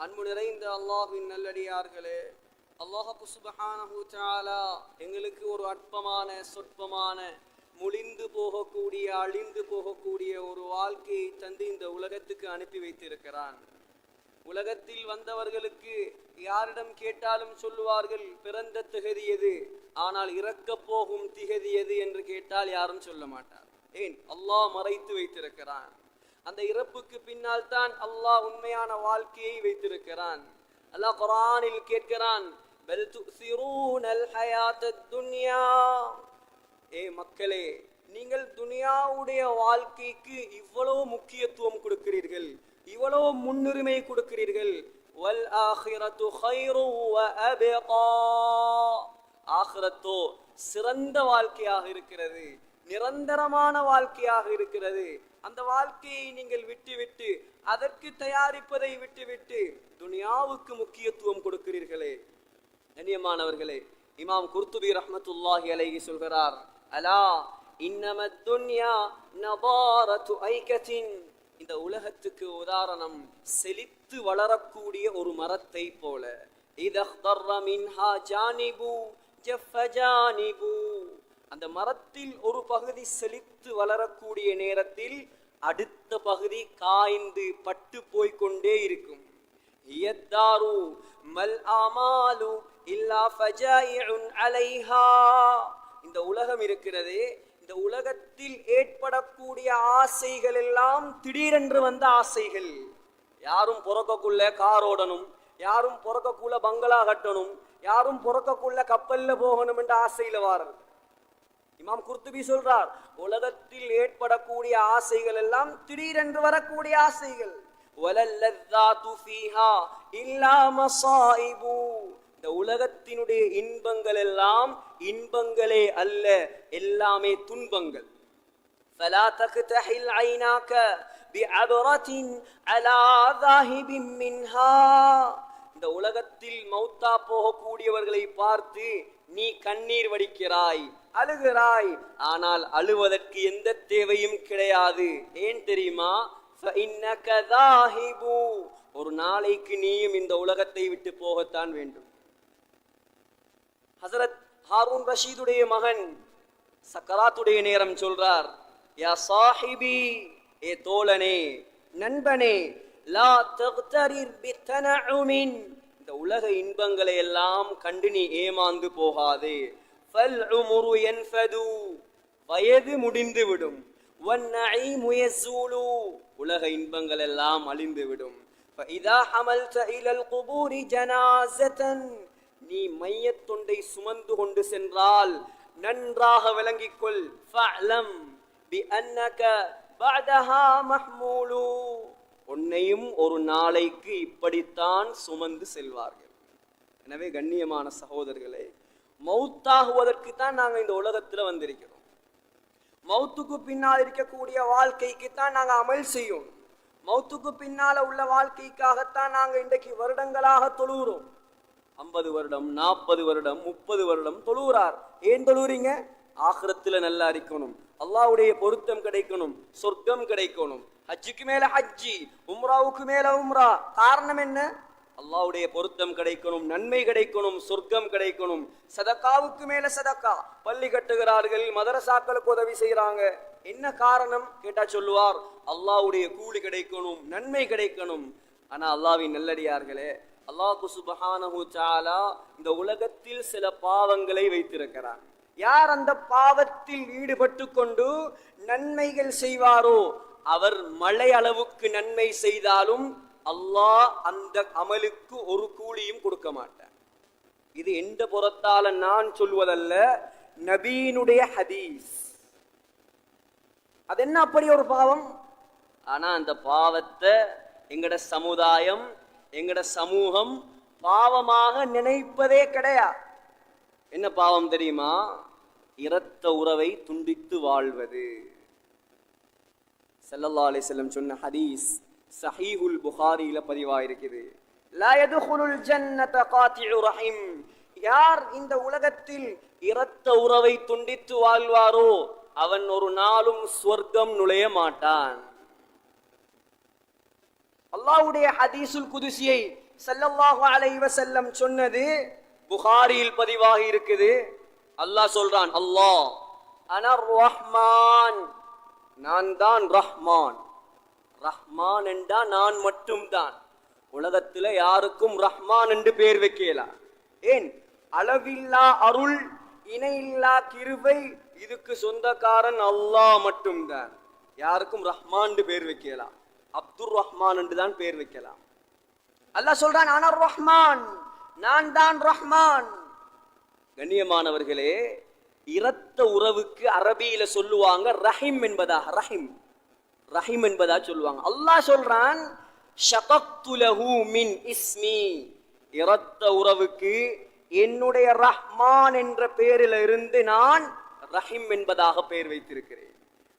அன்பு நிறைந்த அல்லாஹ்வின் நல்லடியார்களே, அல்லாஹ் சுப்ஹானஹு தஆலா எங்களுக்கு ஒரு அற்பமான சொற்பமான முழிந்து போகக்கூடிய அழிந்து போகக்கூடிய ஒரு வாழ்க்கையை தந்து இந்த உலகத்துக்கு அனுப்பி வைத்திருக்கிறான். உலகத்தில் வந்தவர்களுக்கு யாரிடம் கேட்டாலும் சொல்லுவார்கள் பிறந்த திகதி எது, ஆனால் இறக்க போகும் திகதி எது என்று கேட்டால் யாரும் சொல்ல மாட்டார். ஏன்? அல்லாஹ் மறைத்து வைத்திருக்கிறான். அந்த இறப்புக்கு பின்னால் தான் அல்லாஹ் உண்மையான வாழ்க்கையை வைத்திருக்கிறான். அல்லாஹ் குர்ஆனில் கேட்கிறான், பல் துஸிரூனல் ஹயாத்தத் துன்யா. ஏ மக்களே, நீங்கள் துனியாவுடைய வாழ்க்கைக்கு இவ்வளவு முக்கியத்துவம் கொடுக்கிறீர்கள், இவ்வளவு முன்னுரிமை கொடுக்கிறீர்கள். வல் ஆகிரத்து கைரு வ அபகா. ஆகிரத்தோ சிறந்த வாழ்க்கையாக இருக்கிறது, நிரந்தரமான வாழ்க்கையாக இருக்கிறது. அந்த வாழ்க்கையை நீங்கள் விட்டுவிட்டு அதற்கு தயாரிப்பதை விட்டுவிட்டு துனியாவுக்கு முக்கியத்துவம் கொடுக்கிறீர்களே. கண்ணியமானவர்களே, இமாம் குர்துபி ரஹ்மத்துல்லாஹி அலைஹி சொல்கிறார், அலா இன்னமத் துன்யா நபாரத்து ஐகத்தின். இந்த உலகத்துக்கு உதாரணம் செழித்து வளரக்கூடிய ஒரு மரத்தை போல. இதஹ்தர்ர மின்ஹா ஜானிபு ஜஃப ஜானிபு. அந்த மரத்தில் ஒரு பகுதி செழித்து வளரக்கூடிய நேரத்தில் அடுத்த பகுதி காய்ந்து பட்டு போய்கொண்டே இருக்கும். யத்தாரு மல் ஆமாலு இல்லா ஃபஜாயிஉன் அலைஹா. இந்த உலகம் இருக்கிறதே, இந்த உலகத்தில் ஏற்படக்கூடிய ஆசைகள் எல்லாம் திடீரென்று வந்த ஆசைகள். யாரும் பிறக்கக்குள்ள கார் ஓடணும், யாரும் பிறக்கக்குள்ள பங்களா கட்டணும், யாரும் பிறக்கக்குள்ள கப்பல்ல போகணும் என்ற ஆசையில வாரது. இமாம் குர்துபி சொல்றார், உலகத்தில் ஏற்படக்கூடிய ஆசைகள் எல்லாம் திடீரென்று வரக்கூடிய ஆசைகள். வலல்லذாது ஃபீஹா இல்லா மஸாயிபு. இந்த உலகத்தினுடைய இன்பங்கள் எல்லாம் இன்பங்களே அல்ல, எல்லாமே துன்பங்கள். ஃபலா தக்தஹில் ஐனாக பிஅபரத்தின் அலா ذاஹிபின் மின்ஹா. இந்த உலகத்தில் மௌத்தா போகக்கூடியவர்களை பார்த்து நீ கண்ணீர் வடிக்கிறாய், அழுகிறாய், ஆனால் அழுவதற்கு எந்த தேவையும் கிடையாது. ஏன் தெரியுமா? فإنك ذاهب. ஒரு நாளைக்கு நீயும் இந்த உலகத்தை விட்டு போகத்தான் வேண்டும். ஹஸரத் ஹாரூன் ரஷீதுடைய மகன் சக்கராத்துடைய நேரம் சொல்றார், யா சாஹிபி, ஏ தோழனே, நண்பனே, லா தக்தரிர் பித்தனஉமின். இந்த உலக இன்பங்களை எல்லாம் கண்டு நீ ஏமாந்து போகாதே. ஃபல் உம்ரு யன்ஃபது. வயது முடிந்துவிடும். வன்னஈமு யஸூலு. உலக இன்பங்கள் எல்லாம் அழிந்துவிடும். ஃபஇதா ஹமல்த இலல் குபூரி ஜனாஸதன். நீ மையத்தொண்டை சுமந்து கொண்டு சென்றால் நன்றாக விளங்கிக்கொள். ஃபஅலம் பிஅன்னக பஅதஹா மஹ்மூலு. உன்னையும் ஒரு நாளைக்கு இப்படித்தான் சுமந்து செல்வார்கள். எனவே கண்ணியமான சகோதரர்களே, மௌத்தாகுவதற்கு தான் நாங்கள் இந்த உலகத்தில் வந்திருக்கிறோம். மௌத்துக்கு பின்னால் இருக்கக்கூடிய வாழ்க்கைக்கு தான் நாங்கள் அமல் செய்யும். மௌத்துக்கு பின்னால உள்ள வாழ்க்கைக்காகத்தான் நாங்கள் இன்றைக்கு வருடங்களாக தொழுகிறோம். 50 வருடம் 40 வருடம் 30 வருடம் தொழுகிறார். ஏன் தொழுகிறீங்க? ஆகிரத்தில் நல்லா இருக்கணும், அல்லாஹ்வுடைய பொருத்தம் கிடைக்கணும், சொர்க்கம் கிடைக்கணும். ஹஜ்ஜுக்கு மேல ஹஜ்ஜி, உம்ராவுக்கு மேல உம்ரா. காரணம் என்ன? அல்லாஹ்வுடைய பொருத்தம் கிடைக்கணும், நன்மை கிடைக்கணும், சொர்க்கம் கிடைக்கணும். சதக்காவுக்கு மேல சதக்கா. பள்ளி கட்டுகிறார்கள், மதரசாக்களுக்கு உதவி செய்யறாங்க. என்ன காரணம் கேட்டா சொல்லுவார், அல்லாஹ்வுடைய கூலி கிடைக்கணும், நன்மை கிடைக்கணும். ஆனா அல்லாஹ்வின் நல்லடியார்களே, அல்லாஹ் சுப்ஹானஹு தஆலா இந்த உலகத்தில் சில பாவங்களை வைத்திருக்கிறார். யார் அந்த பாவத்தில் ஈடுபட்டு கொண்டு நன்மைகள் செய்வாரோ அவர் மழை அளவுக்கு நன்மை செய்தாலும் அல்லாஹ் அந்த அமலுக்கு ஒரு கூலியும் கொடுக்க மாட்டார். இது எந்த புறத்தால நான் சொல்வதல்ல, நபியினுடைய ஹதீஸ். அது என்ன அப்படி ஒரு பாவம்? ஆனா அந்த பாவத்தை எங்கட சமுதாயம், எங்கட சமூகம் பாவமாக நினைப்பதே கிடையாது. என்ன பாவம் தெரியுமா? இரத்த உறவை துண்டித்து வாழ்வது. ஸல்லல்லாஹு அலைஹி வஸல்லம் சொன்ன ஹதீஸ் சஹீஹுல் புகாரியில பதிவாயிருக்குது. லா யதுகுலுல் ஜன்னத காத்திஉ ரஹீம். யார் இந்த உலகத்தில் இரத்த உறவை துண்டித்து வாழ்வாரோ அவன் ஒரு நாளும் சொர்க்கம் நுழைய மாட்டான். அல்லாஹ்வுடைய ஹதீஸுல் குதுசியை ஸல்லல்லாஹு அலைஹி வஸல்லம் சொன்னது புகாரியில் பதிவாகி இருக்குது. அல்லாஹ் சொல்றான், அல்லாஹ் அனர் ரஹ்மான், நான் தான் ரஹ்மான். ரஹ்மான் என்றா நான் மட்டும்தான். உலகத்துல யாருக்கும் ரஹ்மான் என்று பேர் வைக்கலாம். ஏன்? அளவில்லா அருள், இணையில்லா கிருபை, இதுக்கு சொந்தக்காரன் அல்லாஹ் மட்டும்தான். யாருக்கும் ரஹ்மான் என்று பேர் வைக்கலாம், அப்துர் ரஹ்மான் என்று தான் பேர் வைக்கலாம். அல்லாஹ் சொல்றான், அனர் ரஹ்மான், நான் தான் ரஹ்மான். கண்ணியமானவர்களே, இரத்த உறவுக்கு அரபியில சொல்லுவாங்க ரஹிம் என்பதா. ரஹிம் ரஹிம் என்பதா சொல்லுவாங்க. அல்லாஹ் சொல்றான், ஷகக்து லஹு மின் இஸ்மி, இரத்த உறவுக்கு என்னுடைய ரஹ்மான் என்ற பெயரில் இருந்து நான் ரஹிம் என்பதாக பெயர் வைத்திருக்கிறேன்.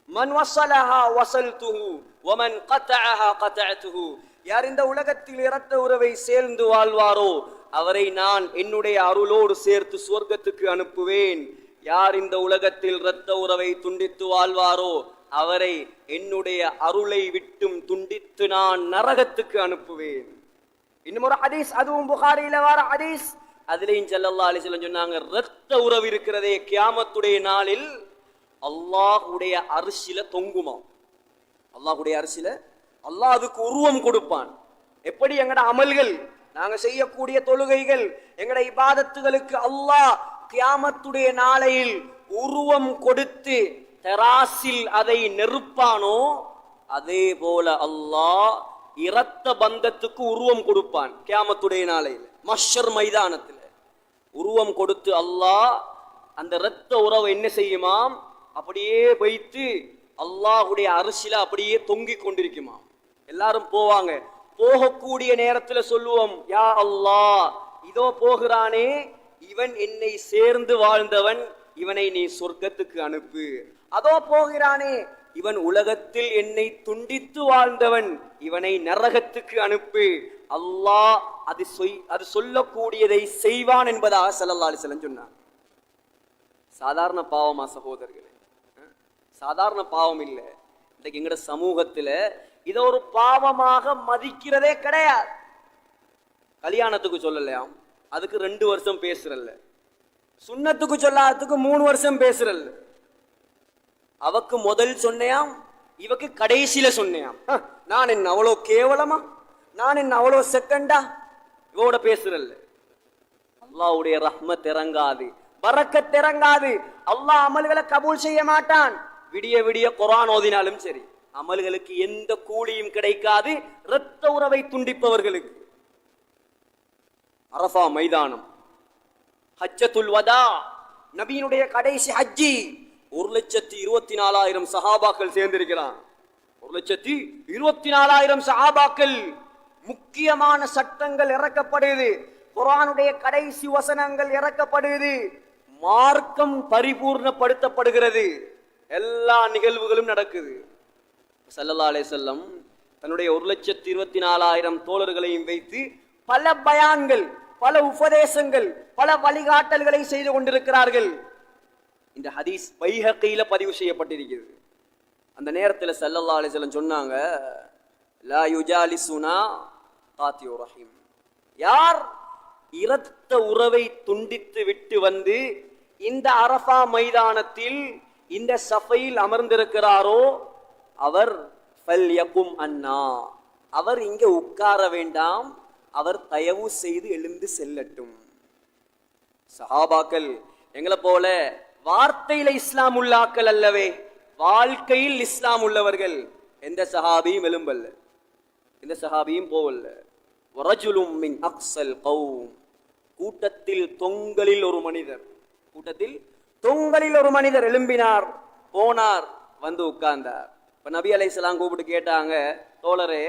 மன் வஸலஹா வஸல்துஹு வமன் கதஅஹா கதஅதுஹு, யார் இந்த உலகத்தில் இரத்த உறவை சேர்ந்து வாழ்வாரோ அவரை நான் என்னுடைய அருளோடு சேர்த்து சுவர்க்கத்துக்கு அனுப்புவேன். யார் இந்த உலகத்தில் இரத்த உறவை துண்டித்து வாழ்வாரோ அவரை என்னுடைய அருளை விட்டும் துண்டித்து நான் நரகத்துக்கு அனுப்புவேன். இன்னும் ஒரு ஹதீஸ், அதுவும் புகாரியில வர ஹதீஸ், அதுலயும் ஸல்லல்லாஹு அலைஹி வஸல்லம் சொன்னாங்க, இரத்த உறவு இருக்கிறதே கியாமத்துடைய நாளில் அல்லாஹ்வுடைய அர்ஷில தொங்குமாம். அல்லாஹ்வுடைய அர்ஷில அல்லாஹ் அதுக்கு உருவம் கொடுப்பான். எப்படி எங்கட அமல்கள், நாங்க செய்யக்கூடிய தொழுகைகள், எங்கட இபாதத்துகளுக்கு அல்லாஹ் கியாமத்துடைய நாளையில் உருவம் கொடுத்து தராசில் அதை நெருப்பானோ, அதே போல அல்லாஹ் இரத்த பந்தத்துக்கு உருவம் கொடுப்பான். கியாமத்துடைய நாளையில் மஹ்ஷர் மைதானத்தில் உருவம் கொடுத்து அல்லாஹ் அந்த இரத்த உறவை என்ன செய்யுமாம், அப்படியே வைத்து அல்லாஹ்வுடைய அரிசில அப்படியே தொங்கிக் கொண்டிருக்குமாம். எல்லாரும் போவாங்க. போகக்கூடிய நேரத்துல சொல்லுவோம், யா அல்லாஹ், இதோ போகிறானே, இவன் என்னை சேர்ந்து வாழ்ந்தவன், இவனை நீ சொர்க்கத்துக்கு அனுப்பு. அதோ போகிறானே, இவன் உலகத்தில் என்னை துண்டித்து வாழ்ந்தவன், இவனை நரகத்துக்கு அனுப்பு. அல்லாஹ் அது சொல்லக்கூடியதை செய்வான் என்பதாக ஸல்லல்லாஹு அலைஹி வஸல்லம் சொன்னார். சாதாரண பாவமா சகோதரர்களே? சாதாரண பாவம் இல்லை. இன்றைக்கு எங்கட சமூகத்துல இதை ஒரு பாவமாக மதிக்கிறதே கிடையாது. கல்யாணத்துக்கு சொல்லலையாம், அதுக்கு 2 வருஷம் பேசுறல்ல. சுன்னத்துக்கு சொல்லாததுக்கு 3 வருஷம் பேசுறல்ல. அவக்கு முதல் சொன்னையாம், இவக்கு கடைசியில சொன்னையாம். நான் என்ன அவ்வளோ கேவலமா, நான் என்ன அவ்வளோ செகண்டா இவோட பேசுறல்ல. அல்லாஹ்வுடைய ரஹ்மத் இறங்காது, பரக்கத் இறங்காது. அல்லாஹ் அமல்களை கபூல் செய்ய மாட்டான். விடிய விடிய குர்ஆன் ஓதினாலும் சரி, அமல்களுக்கு எந்த கூலியும் கிடைக்காது. இரத்த உறவை துண்டிப்பவர்களுக்கு. அரஃபா மைதானம், ஹஜ்ஜத்துல் வதா, நபியினுடைய கடைசி ஹஜ்ஜி, 1,24,000 சஹாபாக்கள் சேர்ந்திருக்கிறான். 1,24,000 சஹாபாக்கள். முக்கியமான சட்டங்கள் இறக்கப்படுது, குர்ஆனுடைய கடைசி வசனங்கள் இறக்கப்படுது, மார்க்கம் பரிபூர்ணப்படுத்தப்படுகிறது, எல்லா நிகழ்வுகளும் நடக்குது. ஸல்லல்லாஹு அலைஹி வஸல்லம் தன்னுடைய 1,24,000 தோழர்களையும் வைத்து பல பயான்கள், பல உபதேசங்கள், பல வழிகாட்டல்களை செய்து கொண்டிருக்கிறார்கள். இந்த ஹதீஸ் பைஹகியில பதிவு செய்யப்பட்டிருக்கிறது. அந்த நேரத்தில் ஸல்லல்லாஹு அலைஹி வஸல்லம் சொன்னாங்க, லா யுஜாலிசுனா காத்தியு ரஹீம், யார் இரத்த உறவை துண்டித்து விட்டு வந்து இந்த அரஃபா மைதானத்தில் இந்த சஃபையில் அமர்ந்திருக்கிறாரோ அவர் ஃபல்யகும் அன்னா, அவர் இங்க உட்கார வேண்டாம், அவர் தயவு செய்து எழுந்து செல்லட்டும். சஹாபாக்கள் எங்களை போல வார்த்தையில இஸ்லாம் உள்ளாக்கள் அல்லவே, வாழ்க்கையில் இஸ்லாம் உள்ளவர்கள். எந்த சஹாபியும் எழும்பல்ல, எந்த சஹாபியும் போவல்ல. வரஜுலும் மின் அக்ஸல் கௌம், கூட்டத்தில் தொங்கலில் ஒரு மனிதர், கூட்டத்தில் தொங்கலில் ஒரு மனிதர் எழும்பினார், போனார், வந்து உட்கார்ந்தார். இப்ப நபி அலைஹிஸ்ஸலாம் கூப்பிட்டு கேட்டாங்க, தோழரே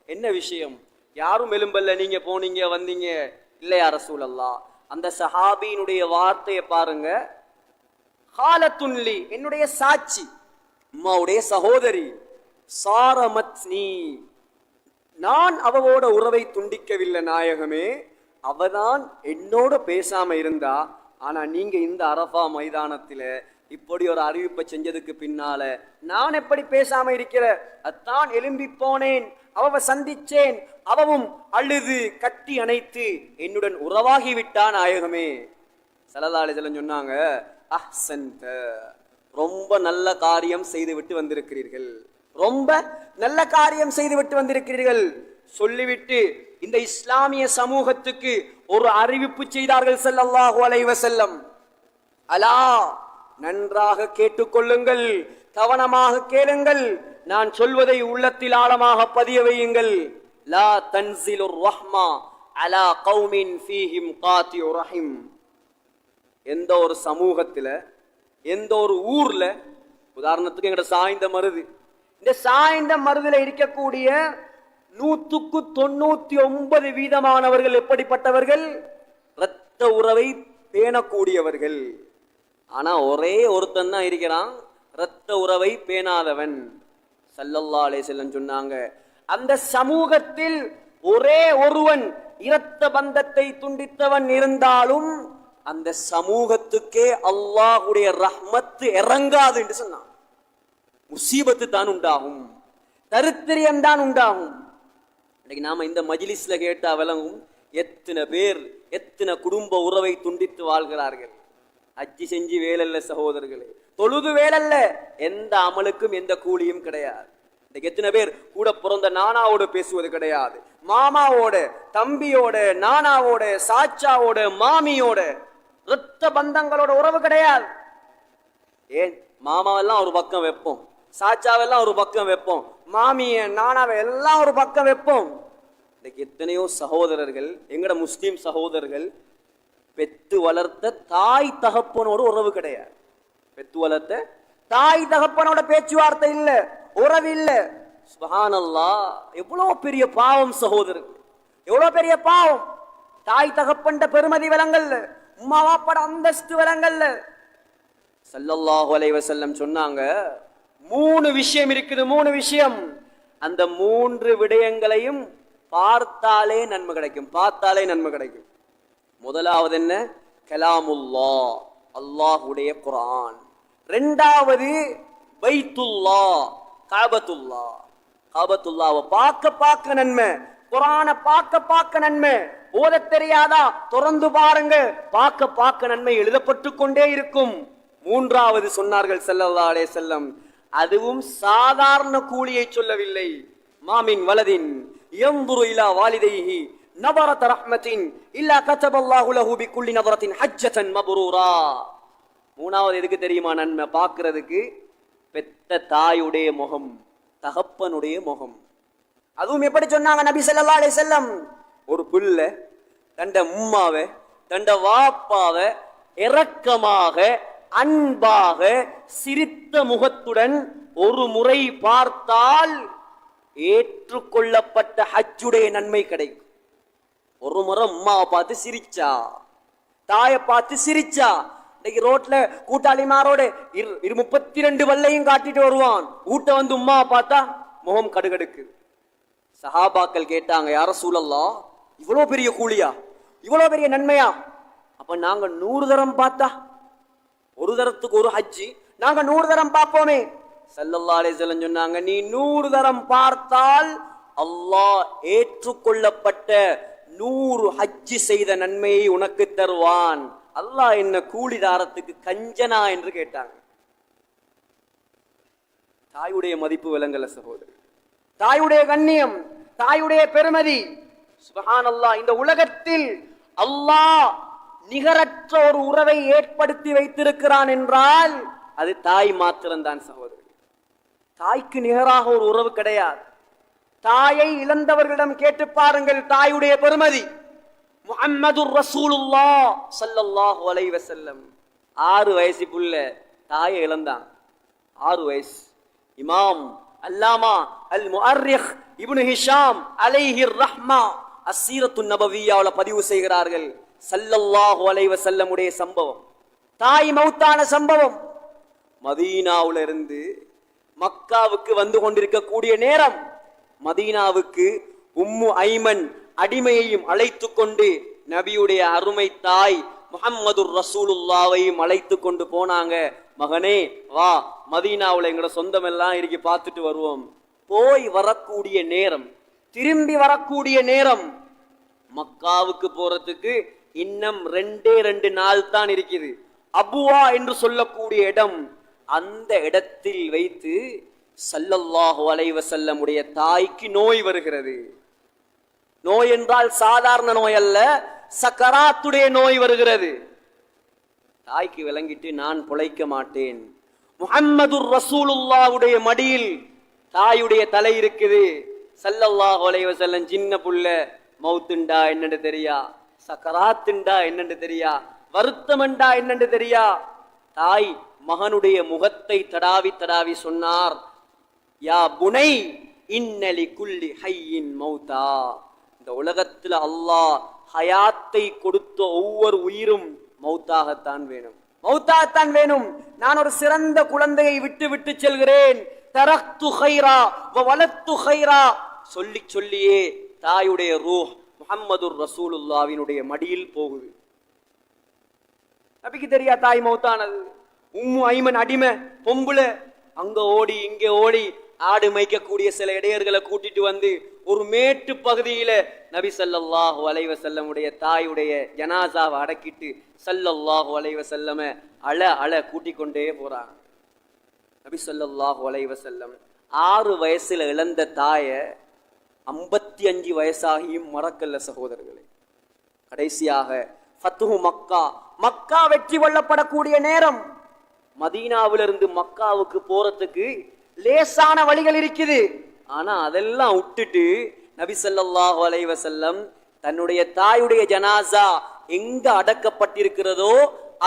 என்ன விஷயம், யாரும் எழும்பல்ல, நீங்க போனீங்க வந்தீங்க. இல்லையா ரசூலல்லாஹ், அந்த சஹாபியினுடைய வார்த்தையை பாருங்க, ஹாலத்துன்லி, என்னுடைய சாட்சி, அம்மாவுடைய சகோதரி, சாரமத்னி, நான் அவவோட உறவை துண்டிக்கவில்லை நாயகமே, அவதான் என்னோட பேசாம இருந்தா. ஆனா நீங்க இந்த அரஃபா மைதானத்துல இப்படி ஒரு அறிவிப்பை செஞ்சதுக்கு பின்னால நான் எப்படி பேசாம இருக்கிற, அத்தான் எலும்பி போனேன், அவ சந்திச்சேன், அவவும் அழுது கட்டி அணைத்து என்னுடன் உறவாகி விட்டா நாயகமே. ஸல்லல்லாஹு அலைஹி வஸல்லம் சொன்னாங்க, அஹ்சன்த, ரொம்ப நல்ல காரியம் செய்து விட்டு வந்திருக்கிறீர்கள், ரொம்ப நல்ல காரியம் செய்து விட்டு வந்திருக்கிறீர்கள் சொல்லிவிட்டு இந்த இஸ்லாமிய சமூகத்துக்கு ஒரு அறிவிப்பு செய்தார்கள் ஸல்லல்லாஹு அலைஹி வஸல்லம். அலா, நன்றாக கேட்டுக்கொள்ளுங்கள், கவனமாக கேளுங்கள், நான் சொல்வதை உள்ளத்தில் ஆழமாக பதிய வையுங்கள். லா தன்சிலுர் ரஹ்மா அலா கௌமின் ஃபீஹிம் காத்திஉ ரஹிம். எந்த ஒரு சமூகத்துல, எந்த ஒரு ஊர்ல, உதாரணத்துக்கு எங்கட சாய்ந்த மருது, இந்த சாய்ந்த மருதுல இருக்கக்கூடிய 199% எப்படிப்பட்டவர்கள்? இரத்த உறவை பேணக்கூடியவர்கள். ஆனா ஒரே ஒருத்தன் தான் இருக்கிறான் இரத்த உறவை பேணாதவன். ஸல்லல்லாஹு அலைஹி வஸல்லம் சொன்னாங்க, அந்த சமூகத்தில் ஒரே ஒருவன் இரத்த பந்தத்தை துண்டித்தவன் இருந்தாலும் அந்த சமூகத்துக்கே அல்லாஹ்வுடைய ரஹ்மத் இறங்காது என்று சொன்னான். முசீபத்து தான் உண்டாகும், தரித்திரியம் தான் உண்டாகும். இன்னைக்கு நாம இந்த மஜ்லிஸ்ல கேட்டா விளங்கும், எத்தனை பேர் எத்தனை குடும்ப உறவை துண்டித்து வாழ்கிறார்கள். ஹஜ்ஜி செஞ்சு வேலல்ல சகோதரர்களே, தொழுது வேலல்ல, எந்த அமலுக்கும் எந்த கூலியும் கிடையாது. இன்னைக்கு எத்தனை பேர் கூட பிறந்த நானாவோட பேசுவது கிடையாது, மாமாவோட, தம்பியோட, நானாவோட, சாச்சாவோட, மாமியோட, இரத்த பந்தங்களோட உறவு கிடையாது. ஏன் மாமாவெல்லாம் ஒரு பக்கம் வைப்போம், சாச்சாவெல்லாம் ஒரு பக்கம் வைப்போம், மாமிய நானாவை எல்லாம் ஒரு பக்கம் வைப்போம். இன்னைக்கு எத்தனையோ சகோதரர்கள், எங்கட முஸ்லீம் சகோதரர்கள் பெத்து வளர்த்த தாய் தகப்பனோட உறவு கிடையாது. பெத்து வளர்த்த தாய் தகப்பனோட பேச்சுவார்த்தை இல்ல, உறவு இல்ல. சுப்ஹானல்லாஹ், எவ்வளவு பெரிய பாவம் சகோதரர்கள், எவ்வளவு பெரிய பாவம். தாய் தகப்பன் பெருமதி விலங்கல்ல, உம்மா வாப்பட அந்தஸ்து விலங்கல்ல. ஸல்லல்லாஹு அலைஹி வஸல்லம் சொன்னாங்க, 3 விஷயம் இருக்குது, 3 விஷயம். அந்த 3 விடயங்களையும் பார்த்தாலே நன்மை கிடைக்கும், பார்த்தாலே நன்மை கிடைக்கும். முதலாவது என்ன? கலாமுல்லாஹ், அல்லாஹ்வுடைய குர்ஆன். இரண்டாவது பைத்துல்லாஹ், காபத்துல்லாஹ். காபத்துல்லாஹ்வை பார்க்க நன்மை, குர்ஆனை பார்க்க நன்மை. ஓத தெரியாதா? திறந்து பாருங்க, பார்க்க நன்மை எழுதப்பட்டு கொண்டே இருக்கும். மூன்றாவது சொன்னார்கள் ஸல்லல்லாஹு அலைஹி வஸல்லம், அதுவும் சாதாரண கூலியை சொல்லவில்லை. மாமின் வலதின் யன்துரு இலா வாலிதைஹி நபரத ரஹ்மத்தின் இல்லா கதபல்லாஹு லஹு பிகுல்லி நபரத்தின் ஹஜ்ஜத்தன் மப்ரூரா. மூணாவது எதுக்கு தெரியுமா நன்மை? பார்க்கிறதுக்கு பெத்த தாயுடைய முகம், தகப்பனுடைய முகம். அதுவும் எப்படி சொன்னாங்க நபி ஸல்லல்லாஹு அலைஹி வஸல்லம்? ஒரு புள்ள தண்ட உம்மாவை, தண்ட வாப்பாவை இரக்கமாக, அன்பாக, சிரித்த முகத்துடன் ஒரு முறை பார்த்தால் ஏற்றுக்கொள்ளப்பட்ட ஹஜ்ஜுடைய நன்மை கிடைக்கும். ஒரு முறை உம்மாவை பார்த்து சிரிச்சா, தாயை பார்த்து சிரிச்சா, இன்னைக்கு ரோட்ல கூட்டாளிமாரோட 32 வல்லையும் காட்டிட்டு வருவான், ஊட்ட வந்து உம்மாவை பார்த்தா முகம் கடுகடுக்கு. சஹாபாக்கள் கேட்டாங்க, யா ரசூலல்லாஹ், இவ்வளவு பெரிய கூலியா, இவ்வளவு பெரிய நன்மையா? அப்ப நாங்க 100 தரம் பார்த்தா, ஒரு தரத்துக்கு ஒரு ஹஜ்ஜி, நாங்க 100 தரம் பார்ப்போமே. ஸல்லல்லாஹு அலைஹி வஸல்லம் சொன்னாங்க, நீ 100 தரம் பார்த்தால் அல்லாஹ் ஏற்றுக்கொள்ளப்பட்ட 100 ஹஜ்ஜி செய்த நன்மையை உனக்கு தருவான். அல்லாஹ் என்ன கூலிதாரத்துக்கு கஞ்சனா என்று கேட்டாங்க. தாயுடைய மதிப்பு விளங்கல சகோதரர், தாயுடைய கண்ணியம், தாயுடைய பெருமதி. சுப்ஹானல்லாஹ், இந்த உலகத்தில் அல்லாஹ் நிகரற்ற ஒரு உறவை ஏற்படுத்தி வைத்திருக்கிறான் என்றால் அது தாய் மாத்திரம்தான் சகோதரர். தாய்க்கு நிகராக ஒரு உறவு கிடையாது. தாயை இழந்தவர்களிடம் கேட்டு பாருங்கள் தாயுடைய பெருமதி. முஹம்மதுர் ரசூலுல்லாஹ் ஸல்லல்லாஹு அலைஹி வஸல்லம் 6 வயசு புள்ள தாயை இழந்தான். 6 வயசு. இமாம் அல்லாமா அல் முஅர்ரிக் இப்னு ஹிஷாம் அலைஹி ரஹ்மா அஸ்ஸீரத்துன் நபவிய்யாவுல பதிவு செய்கிறார்கள். ஸல்லல்லாஹு அலைஹி வஸல்லம் உடைய சம்பவம், தாய் மௌத்தான சம்பவம். மதீனாவுல இருந்து மக்காவுக்கு வந்து கொண்டிருக்கக்கூடிய நேரம், மதீனாவுக்கு உம்மு ஐமன் அடிமையையும் அழைத்து கொண்டு நபியுடைய அருமை தாய் முஹம்மதுர் ரசூலுல்லாவையும் அழைத்து கொண்டு போனாங்க. மகனே வா, மதீனாவுல எங்களோட சொந்தம் எல்லாம் இருக்கு, பார்த்துட்டு வருவோம். போய் வரக்கூடிய நேரம், திரும்பி வரக்கூடிய நேரம், மக்காவுக்கு போறதுக்கு இன்னும் 2 நாள் தான் இருக்குது. அபுவா என்று சொல்லக்கூடிய இடம், அந்த இடத்தில் வைத்து ஸல்லல்லாஹு அலைஹி வஸல்லம் உடைய தாய்க்கு நோய் வருகிறது. நோய் என்றால் சாதாரண நோய் அல்ல, சக்கராத்துடைய நோய் வருகிறது. தாய்க்கு விளங்கிட்டு நான் பொழைக்க மாட்டேன். முஹம்மதுர் ரசூலுல்லாஹ்வுடைய மடியில் தாயுடைய தலை இருக்குது. ஸல்லல்லாஹு அலைஹி வஸல்லம் சின்ன புள்ள, மௌத்துண்டா என்னன்னு தெரியா, சக்கராத்துண்டா என்னன்னு தெரியா, வருத்தமண்டா என்னன்னு தெரியா. தாய் மகனுடைய முகத்தை தடாவி தடாவி சொன்னார், யா புனை இன்னலி குல்லி ஹையின் மௌதா. இந்த உலகத்துல அல்லாஹ் ஹயாத்தை கொடுத்த ஒவ்வொரு உயிரும் மௌத்தாகத்தான் வேணும், மௌத்தாகத்தான் வேணும். நான் ஒரு சிறந்த குழந்தையை விட்டு விட்டு செல்கிறேன், தரக்து ஹைரா வ வலத்து ஹைரா சொல்லி சொல்லியே தாயுடைய ரூஹ் முஹம்மதுர் ரசூலுல்லாஹ்வினுடைய மடியில் போகுது. நபிக்கு தெரியா தாய் மௌத்தானது. உம்மு ஐமன் அடிமை பொம்புல, அங்க ஓடி இங்க ஓடி ஆடு மேய்க்கக்கூடிய சில இடையர்களை கூட்டிட்டு வந்து ஒரு மேட்டு பகுதியில நபி ஸல்லல்லாஹு அலைஹி வஸல்லம் உடைய தாயுடைய ஜனாசாவை அடக்கிட்டு ஸல்லல்லாஹு அலைஹி வஸல்லம அழ அழ கூட்டிக் கொண்டே போறாங்க. நபி ஸல்லல்லாஹு அலைஹி வஸல்லம் 6 வயசுல இழந்த தாய 55 வயசாகியும் மறக்கல்ல சகோதரர்களே. கடைசியாக ஃபத்ஹு மக்கா, மக்கா வெற்றி கொள்ளப்படக்கூடிய நேரம், மதீனாவிலிருந்து மக்காவுக்கு போறதுக்கு லேசான வழிகள் இருக்குது. ஆனா அதெல்லாம் விட்டுட்டு நபி ஸல்லல்லாஹு அலைஹி வஸல்லம் தன்னுடைய தாயுடைய ஜனாசா எங்க அடக்கப்பட்டிருக்கிறதோ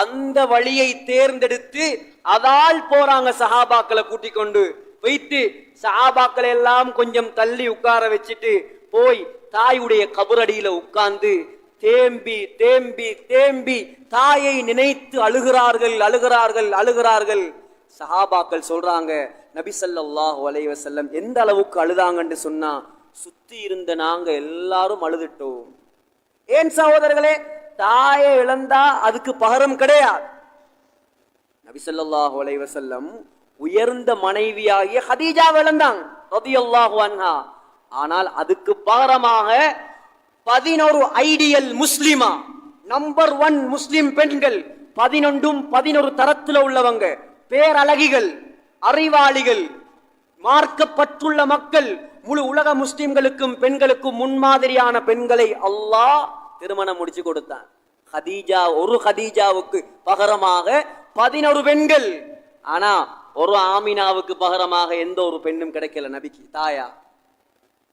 அந்த வழியை தேர்ந்தெடுத்து அதால் போறாங்க. சஹாபாக்களை கூட்டிக் கொண்டு வைத்து சஹாபாக்களை எல்லாம் கொஞ்சம் தள்ளி உட்கார வச்சுட்டு போய் தாயுடைய கபரடியில உட்கார்ந்து தேம்பி தேம்பி தேம்பி தாயை நினைத்து அழுகிறார்கள் அழுகிறார்கள் அழுகிறார்கள். சஹாபாக்கள் சொல்றாங்க, நபி ஸல்லல்லாஹு அலைஹி வஸல்லம் எந்த அளவுக்கு அழுதாங்கன்னு சொன்னா, சுத்தி இருந்த நாங்க எல்லாரும் அழுதுட்டோம். ஏன் சகோதரர்களே, தாயை இழந்தா அதுக்கு பகரம் கிடையாது. நபி ஸல்லல்லாஹு அலைஹி வஸல்லம் உயர்ந்த மனைவியாகிய ஹதீஜாவை இழந்தாங்க ரலியல்லாஹு அன்ஹா. ஆனால் அதுக்கு பகரமாக 11 ஐடியல் முஸ்லிமா, நம்பர் 1 முஸ்லிம் பெண்கள், 11 தரத்துல உள்ளவங்க, பேரழகிகள், அறிவாளிகள், மார்க்கப்பட்டுள்ள மக்கள், முழு உலக முஸ்லிம்களுக்கும் பெண்களுக்கும் முன்மாதிரியான பெண்களை அல்லாஹ் திருமணம் முடிச்சு கொடுத்தான். ஹதீஜா, ஒரு ஹதீஜாவுக்கு பகரமாக 11 பெண்கள். ஆனா ஒரு ஆமினாவுக்கு பகரமாக எந்த ஒரு பெண்ணும் கிடைக்கல நபிக்கு. தாயா,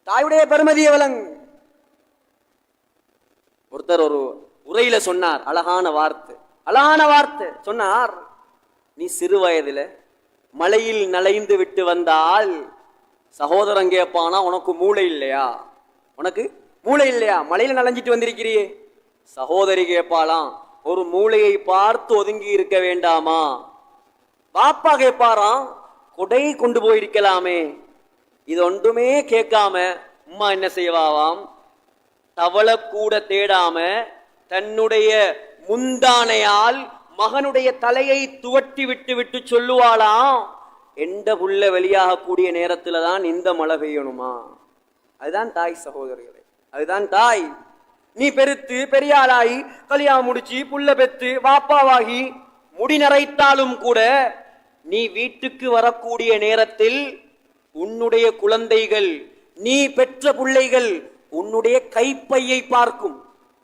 தாயுடைய பெருமதியை விளங்கு. ஒருத்தர் ஒரு உரையில சொன்னார், அழகான வார்த்தை, அழகான வார்த்தை சொன்னார், நீ சிறு வயதுல மலையில் நலைந்து விட்டு வந்தால் சகோதரன் கேட்பானா, உனக்கு மூளை இல்லையா, உனக்கு மூளை இல்லையா, மலையில நனைஞ்சிட்டு வந்திருக்கிறியே. சகோதரி கேட்பாளாம், ஒரு மூளையை பார்த்து ஒதுங்கி இருக்க வேண்டாமா. பாப்பா கேட்பாராம், கொடை கொண்டு போயிருக்கலாமே. இது ஒன்றுமே கேட்காம அம்மா என்ன செய்வாவாம், தவள கூட தேடாம தன்னுடைய முந்தானையால் மகனுடைய தலையை துவட்டி விட்டு விட்டு சொல்லுவாளாம், எந்த புள்ள வெளியாகக்கூடிய நேரத்துல தான் இந்த மழை பெய்யணுமா. அதுதான் தாய் சகோதரர்களே, அதுதான் தாய். நீ பெருத்து பெரியாளாகி கல்யாணம் முடிச்சு புள்ள பெத்து வாப்பாவாகி முடி நரைத்தாலும் கூட நீ வீட்டுக்கு வரக்கூடிய நேரத்தில் உன்னுடைய குழந்தைகள், நீ பெற்ற பிள்ளைகள் உன்னுடைய கைப்பையை பார்க்கும்,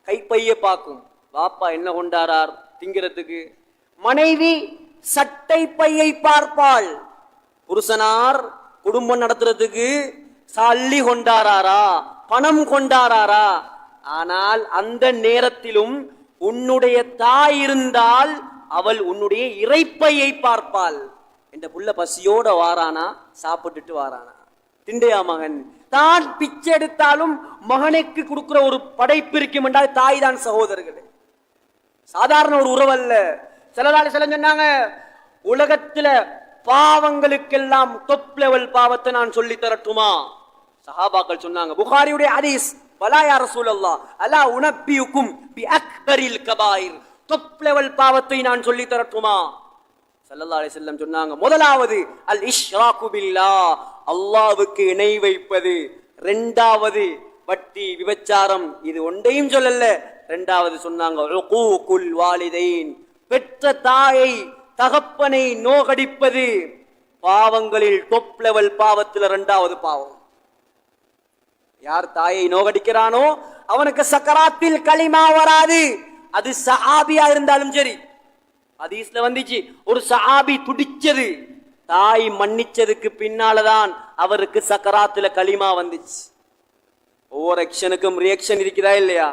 கைப்பையை பார்க்கும். வாப்பா என்ன கொண்டாரார் திங்கிறதுக்கு, மனைவி சட்டை பையை பார்ப்பாள். புருஷனார் குடும்பம் நடத்துறதுக்கு சல்லி கொண்டாராரா, பணம் கொண்டாராரா. ஆனால் அந்த நேரத்திலும் உன்னுடைய தாய் இருந்தால் அவள் உன்னுடைய இறைப்பையை பார்ப்பாள். இந்த புள்ள பசியோட வாரானா, சாப்பிட்டுட்டு வாரானா, திண்டையா மகன். தான் பிச்சை எடுத்தாலும் மகனுக்கு கொடுக்கிற ஒரு படைப்பு இருக்கும் என்றால் தாய் தான் சகோதரர்களே, சாதாரண ஒரு உறவல்ல. சிலதால சில சொன்னாங்க, உலகத்துல பாவங்களுக்கெல்லாம் டொப் லெவல் பாவத்தை நான் சொல்லி தரட்டுமா. சஹாபாக்கள் சொன்னாங்க, புகாரியுடைய ஹதீஸ், வலா யா ரசூலல்லாஹ் அலா உனப்பியுக்கும் பி அக்பரில் கபாயிர், டொப் லெவல் பாவத்தை நான் சொல்லி தரட்டுமா. ஸல்லல்லாஹு அலைஹி வஸல்லம் சொன்னாங்க, முதலாவது அல் இஷ்ராகு பில்லாஹ், அல்லாஹ்வுக்கு இணை வைப்பது. இரண்டாவது வட்டி விபச்சாரம். இது ஒன்றையும் சொல்லல, இரண்டாவது சொன்னாங்க உகூகுல் வாலிதைன், பெற்ற தாயை தகப்பனை நோகடிப்பது. பாவங்களில் டொப் லெவல் பாவத்தில் இரண்டாவது பாவம். யார் தாயை நோகடிக்கிறானோ அவனுக்கு சக்கராத்தில் களிமா வராது. அது சஹாபியா இருந்தாலும் சரி. ஹதீஸ்ல வந்துச்சு, ஒரு சஹாபி துடிச்சது தாய் மன்னிச்சதுக்கு பின்னாலதான் அவருக்கு சக்கராத்துல களிமா வந்துச்சு. ஒவ்வொரு ஆக்ஷனுக்கும் ரியாக்ஷன் இருக்குதா இல்லையா?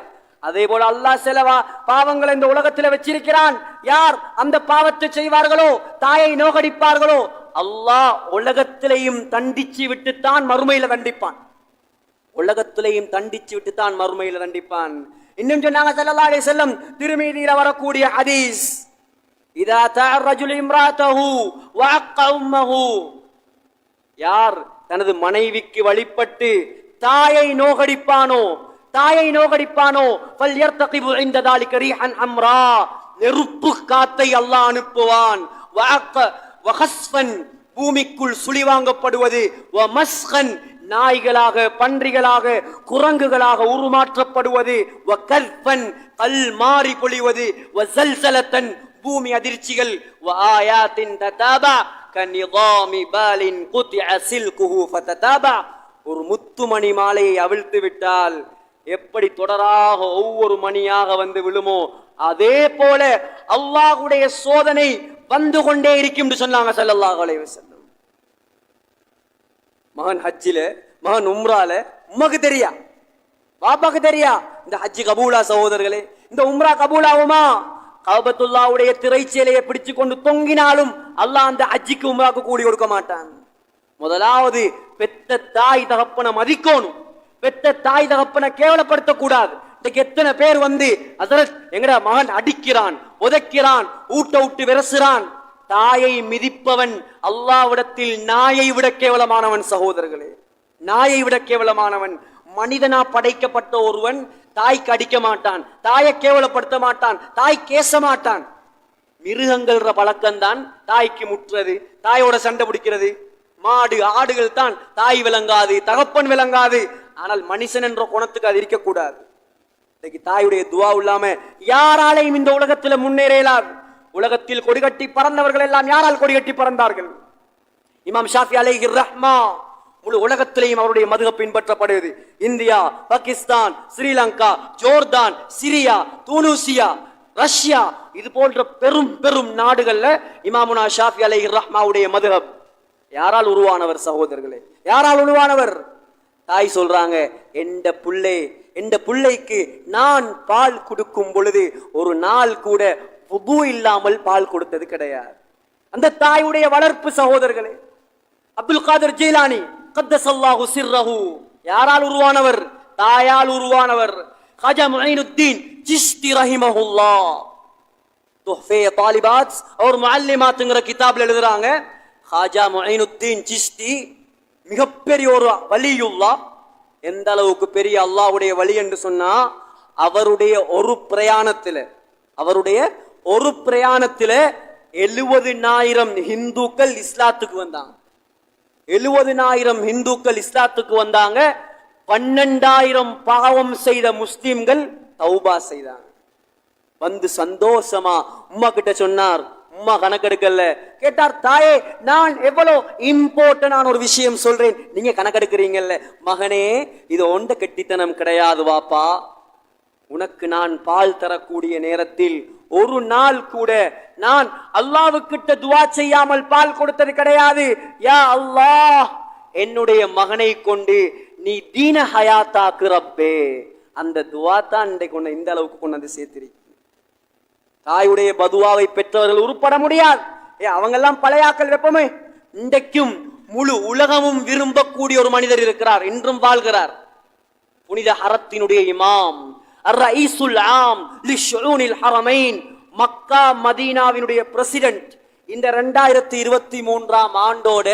அதே போல அல்லாஹ் சில பாவங்களை இந்த உலகத்துல வச்சிருக்கிறான். யார் அந்த பாவத்தை செய்வார்களோ, தாயை நோகடிப்பார்களோ, அல்லாஹ் உலகத்திலையும் தண்டிச்சு விட்டுத்தான் மறுமையில தண்டிப்பான். உலகத்திலையும் தண்டிச்சு விட்டுத்தான் மறுமையில தண்டிப்பான். இன்னும் சொன்னாங்க ஸல்லல்லாஹு அலைஹி வஸல்லம், திருமீதியில வரக்கூடிய ஹதீஸ், இதா தஅர்ரஜுல் இம்ராத்தஹு வஅக்க உம்மஹு, யார் தனது மனைவிக்கு வழிபட்டு தாயை நோகடிப்பானோ ஃபல்யர்தகிபு இன்த தாலிக ரீஹன் அம்ரா, நெருப்பு காத்தை அல்லாஹ் அனுப்புவான். வஅக்க வஹஸ்ஃபன், பூமிக்குள் சுழிவாங்கப்படுவது. வமஸ்கன், நாய்களாக பன்றிகளாக குரங்குகளாக உருமாற்றப்படுவது. வகல்ஃபன், கல் மாறி பொழிவது. வஸல்ஸலத்தன், பூமி அதிர்ச்சிகள். வஆயாத்தின் ததாபா கநிதாமி பாலின் குத்அ சில்குஹு ஃபததாபா, ஒரு முத்துமணி மாலையை அவிழ்த்து விட்டால் எப்படி தொடராக ஒவ்வொரு மணியாக வந்து விழுமோ அதே போல அல்லாஹ்வுடைய சோதனை வந்து கொண்டே இருக்கும் என்று சொன்னாங்க ஸல்லல்லாஹு அலைஹி வஸல்லம். மகன் ஹஜ்ஜில, மகன் உம்ரால, உம்மக்கு தெரியா பாப்பாக்கு தெரியா இந்த ஹஜ்ஜி கபூலா சகோதரர்களே? இந்த உம்ரா கபூலாவுமா? கஅபத்துல்லாஹ்வுடைய திரைச்சேலையை பிடிச்சு கொண்டு தொங்கினாலும் அல்லாஹ் அந்த ஹஜ்ஜிக்கு உம்ராக்கு கூலி கொடுக்க மாட்டான். முதலாவது பெத்த தாய் தகப்பனை மதிக்கணும். பெத்த தாய் தகப்பனை கேவலப்படுத்த கூடாது. இன்னைக்கு எத்தனை பேர் வந்து ஹஜ்ரத் எங்கட மகன் அடிக்கிறான், உதைக்கிறான், ஊட்ட விட்டு விரசுறான். தாயை மிதிப்பவன் அல்லாஹ்விடத்தில் நாயை விட கேவலமானவன் சகோதரர்களே, நாயை விட கேவலமானவன். மனிதனா படைக்கப்பட்ட ஒருவன் தாய்க்கு அடிக்க மாட்டான், தாயை கேவலப்படுத்த மாட்டான், தாய் கேச மாட்டான். மிருகங்கள்ற பழக்கம்தான் தாய்க்கு முற்றுறது, தாயோட சண்டை பிடிக்கிறது. மாடு ஆடுகள் தான் தாய் விளங்காது, தகப்பன் விளங்காது. ஆனால் மனுஷன் என்ற குணத்துக்கு அது இருக்கக்கூடாது. இன்னைக்கு தாயுடைய துவா இல்லாம யாராலையும் இந்த உலகத்துல முன்னேறலாது. உலகத்தில் கொடிகட்டி பறந்தவர்கள் எல்லாம் யாரால் கொடிகட்டி பறந்தார்கள்? இமாம் ஷாஃபி அலைஹி ரஹ்மா. முழு உலகத்திலேயும் அவருடைய மதுஹப் பின்பற்றப்படுவது. India, Pakistan, Sri Lanka, Jordan, Syria, Tunisia, Russia, இது போன்ற பெரும் பெரும் நாடுகள்ல இமாமுனா ஷாஃபி அலைஹி ரஹ்மாவுடைய மதுஹப் யாரால் உருவானவர் சகோதரர்களே? யாரால் உருவானவர்? தாய் சொல்றாங்க, எந்த பிள்ளைக்கு நான் பால் கொடுக்கும் பொழுது ஒரு நாள் கூட வுது இல்லாமல் பால் கொடுத்தது கிடையாது. அந்த தாயுடைய வளர்ப்பு சகோதரர்களே. அப்துல் காதர் ஜீலானி கத்தஸல்லாஹு சிர்ரஹு யாரால் உருவானவர்? தாயால் உருவானவர். காஜா முஈனுத்தீன் சிஷ்தி ரஹிமஹுல்லாஹ் துஹ்ஃபே தாலிபாத் और முஅல்லிமாத்ங்கற கிதாப்ல எழுதுறாங்க, காஜா முஈனுத்தீன் சிஷ்தி மிகப்பெரிய ஒரு வலியுல்லாஹ். எந்த அளவுக்கு பெரிய அல்லாஹ்வுடைய வலி என்று சொன்னா, அவருடைய ஒரு பிரயாணத்துல 70,000 இந்துக்கள் இஸ்லாத்துக்கு வந்தாங்க. 70,000 இந்துக்கள் இஸ்லாத்துக்கு வந்தாங்க. 12,000 பாவம் செய்த முஸ்லிம்கள் தௌபா செய்தாங்க. வந்து சந்தோஷமா உம்மா கிட்ட சொன்னார். உம்மா கணக்கெடுக்கல. கேட்டார், தாயே நான் எவ்வளவு இம்பார்ட்டன்டான ஒரு விஷயம் சொல்றேன், நீங்க கணக்கெடுக்கிறீங்கல்ல. மகனே, இது ஒண்ட கெட்டித்தனம் கிடையாது வாப்பா. உனக்கு நான் பால் தரக்கூடிய நேரத்தில் ஒரு நாள் கூட நான் அல்லாஹ்வுக்கிட்ட துஆ செய்யாமல் பால் கொடுத்தது கிடையாது. யா அல்லாஹ், என்னுடைய மகனை கொண்டு நீ தீன ஹயாத்தாக்கு ரப்பே. அந்த துஆ தான் இன்றைக்கு கொண்டு இந்த அளவுக்கு கொண்டு வந்து சேர்த்திருக்கு. தாயுடைய பதுவாவை பெற்றவர்கள் உருப்பட முடியாது. அவங்க எல்லாம் பழையாக்கள் வெப்பமே. இன்றைக்கும் முழு உலகமும் விரும்பக்கூடிய ஒரு மனிதர் இருக்கிறார், இன்றும் வாழ்கிறார். புனித ஹரத்தினுடைய இமாம், الرئيسுல் ஆம் லிஷுஊனில் ஹரமைன், மக்கா மதீனாவினுடைய பிரசிடென்ட். இந்த 2023ஆம் ஆண்டோட